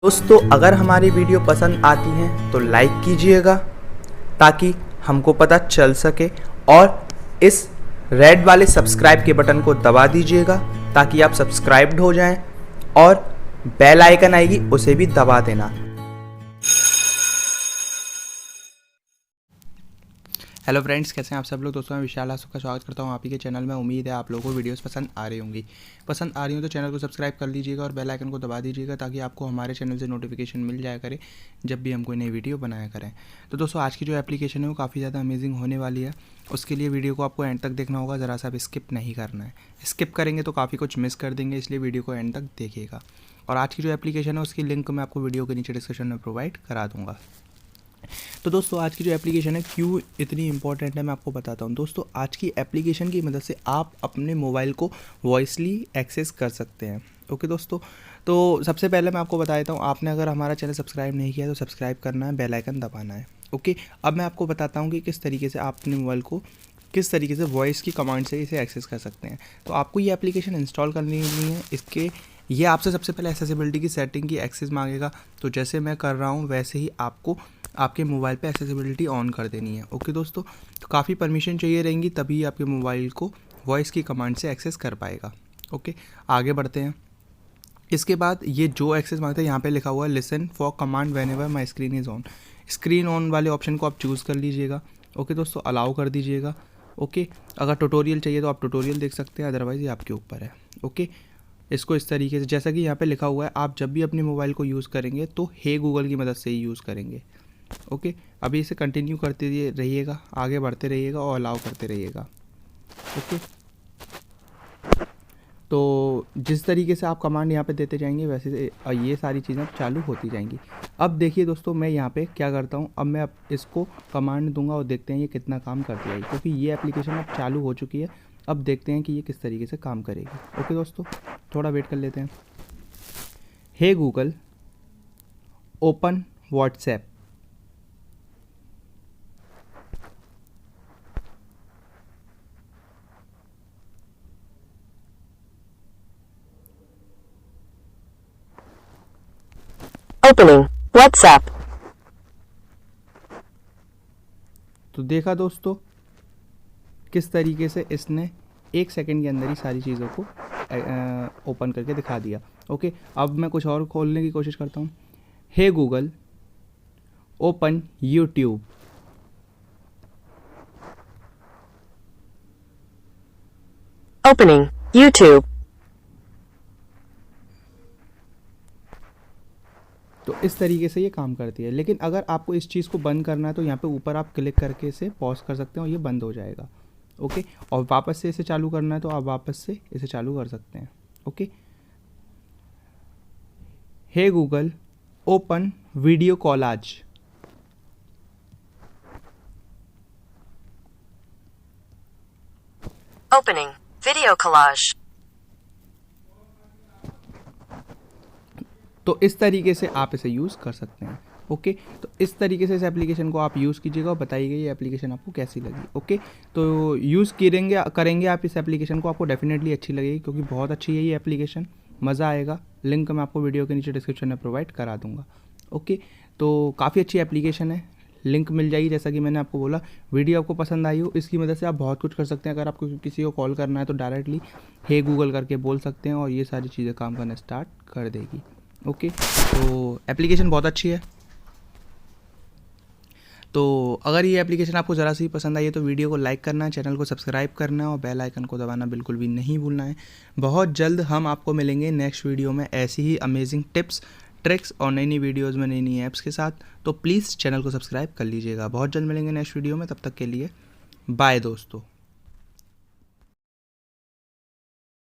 दोस्तों अगर हमारी वीडियो पसंद आती है तो लाइक कीजिएगा ताकि हमको पता चल सके, और इस रेड वाले सब्सक्राइब के बटन को दबा दीजिएगा ताकि आप सब्सक्राइब्ड हो जाएं, और बेल आइकन आएगी उसे भी दबा देना। हेलो फ्रेंड्स, कैसे हैं आप सब लोग। दोस्तों मैं विशाल आसू का स्वागत करता हूं आप ही के चैनल में। उम्मीद है आप लोगों को वीडियोस पसंद आ रही होंगी। पसंद आ रही हो तो चैनल को सब्सक्राइब कर लीजिएगा और बेल आइकन को दबा दीजिएगा ताकि आपको हमारे चैनल से नोटिफिकेशन मिल जाया करे जब भी हम कोई नई वीडियो बनाया करें। तो दोस्तों आज की जो एप्लीकेशन है वो काफ़ी ज़्यादा अमेजिंग होने वाली है। उसके लिए वीडियो को आपको एंड तक देखना होगा, ज़रा सा भी स्किप नहीं करना है। स्किप करेंगे तो काफ़ी कुछ मिस कर देंगे, इसलिए वीडियो को एंड तक देखिएगा। और आज की जो एप्लीकेशन है उसकी लिंक मैं आपको वीडियो के नीचे डिस्क्रिप्शन में प्रोवाइड करा दूँगा। तो दोस्तों आज की जो एप्लीकेशन है क्यों इतनी इंपॉर्टेंट है मैं आपको बताता हूँ। दोस्तों आज की एप्लीकेशन की मदद से आप अपने मोबाइल को वॉइसली एक्सेस कर सकते हैं। ओके दोस्तों, तो सबसे पहले मैं आपको बता देता हूँ, आपने अगर हमारा चैनल सब्सक्राइब नहीं किया तो सब्सक्राइब करना है, बेल आइकन दबाना है। ओके, अब मैं आपको बताता हूँ कि किस तरीके से आप अपने मोबाइल को किस तरीके से वॉइस की कमांड से इसे एक्सेस कर सकते हैं। तो आपको ये एप्लीकेशन इंस्टॉल करनी है। ये आपसे सबसे पहले एक्सेसिबिलिटी की सेटिंग की एक्सेस मांगेगा, तो जैसे मैं कर रहा हूँ वैसे ही आपको आपके मोबाइल पे एक्सेसिबिलिटी ऑन कर देनी है। ओके दोस्तों, तो काफ़ी परमिशन चाहिए रहेंगी तभी आपके मोबाइल को वॉइस की कमांड से एक्सेस कर पाएगा। ओके, आगे बढ़ते हैं। इसके बाद ये जो एक्सेस मांगता है यहाँ पे लिखा हुआ है listen for command when ever my screen is on. Screen on वाले ऑप्शन को आप चूज़ कर लीजिएगा। ओके दोस्तों, अलाउ कर दीजिएगा। ओके, अगर ट्यूटोरियल चाहिए तो आप ट्यूटोरियल देख सकते हैं, अदरवाइज़ ये आपके ऊपर है। ओके, इसको इस तरीके से जैसा कि यहाँ पे लिखा हुआ है, आप जब भी अपने मोबाइल को यूज़ करेंगे तो हे गूगल की मदद से ही यूज़ करेंगे। ओके, अभी इसे कंटिन्यू करते रहिएगा, आगे बढ़ते रहिएगा और अलाउ करते रहिएगा। ओके, तो जिस तरीके से आप कमांड यहाँ पे देते जाएंगे वैसे ये सारी चीज़ें चालू होती जाएंगी। अब देखिए दोस्तों, मैं यहाँ पे क्या करता हूँ, अब मैं अब इसको कमांड दूंगा और देखते हैं ये कितना काम करती है, क्योंकि ये एप्लीकेशन अब चालू हो चुकी है। अब देखते हैं कि ये किस तरीके से काम करेगी। ओके दोस्तों, थोड़ा वेट कर लेते हैं। Hey Google open WhatsApp. Opening WhatsApp. तो देखा दोस्तों किस तरीके से इसने 1 सेकंड के अंदर ही सारी चीज़ों को ओपन करके दिखा दिया। ओके, अब मैं कुछ और खोलने की कोशिश करता हूँ। Hey Google open YouTube. Opening YouTube. तो इस तरीके से ये काम करती है। लेकिन अगर आपको इस चीज़ को बंद करना है तो यहाँ पे ऊपर आप क्लिक करके इसे पॉज कर सकते हैं और ये बंद हो जाएगा। ओके, और वापस से इसे चालू करना है तो आप वापस से इसे चालू कर सकते हैं। Okay, hey Google open video collage. Opening Video Collage. तो इस तरीके से आप इसे यूज़ कर सकते हैं। ओके, तो इस तरीके से इस एप्लीकेशन को आप यूज़ कीजिएगा और बताइएगा ये एप्लीकेशन आपको कैसी लगी। ओके, तो यूज़ करेंगे आप इस एप्लीकेशन को, आपको डेफिनेटली अच्छी लगेगी क्योंकि बहुत अच्छी है ये एप्लीकेशन, मज़ा आएगा। लिंक मैं आपको वीडियो के नीचे डिस्क्रिप्शन में प्रोवाइड करा दूँगा। ओके, तो काफ़ी अच्छी एप्लीकेशन है, लिंक मिल जाएगी। जैसा कि मैंने आपको बोला, वीडियो आपको पसंद आई हो, इसकी मदद से आप बहुत कुछ कर सकते हैं। अगर आपको किसी को कॉल करना है तो डायरेक्टली हे गूगल करके बोल सकते हैं और ये सारी चीज़ें काम करना स्टार्ट कर देगी। ओके, तो एप्लीकेशन बहुत अच्छी है। तो अगर ये एप्लीकेशन आपको ज़रा सी पसंद आई है तो वीडियो को लाइक करना है, चैनल को सब्सक्राइब करना है और बेल आइकन को दबाना बिल्कुल भी नहीं भूलना है। बहुत जल्द हम आपको मिलेंगे नेक्स्ट वीडियो में ऐसी ही अमेजिंग टिप्स, ट्रिक्स और नई नई वीडियोज़ में नई नई ऐप्स के साथ। तो प्लीज़ चैनल को सब्सक्राइब कर लीजिएगा। बहुत जल्द मिलेंगे नेक्स्ट वीडियो में, तब तक के लिए बाय दोस्तों।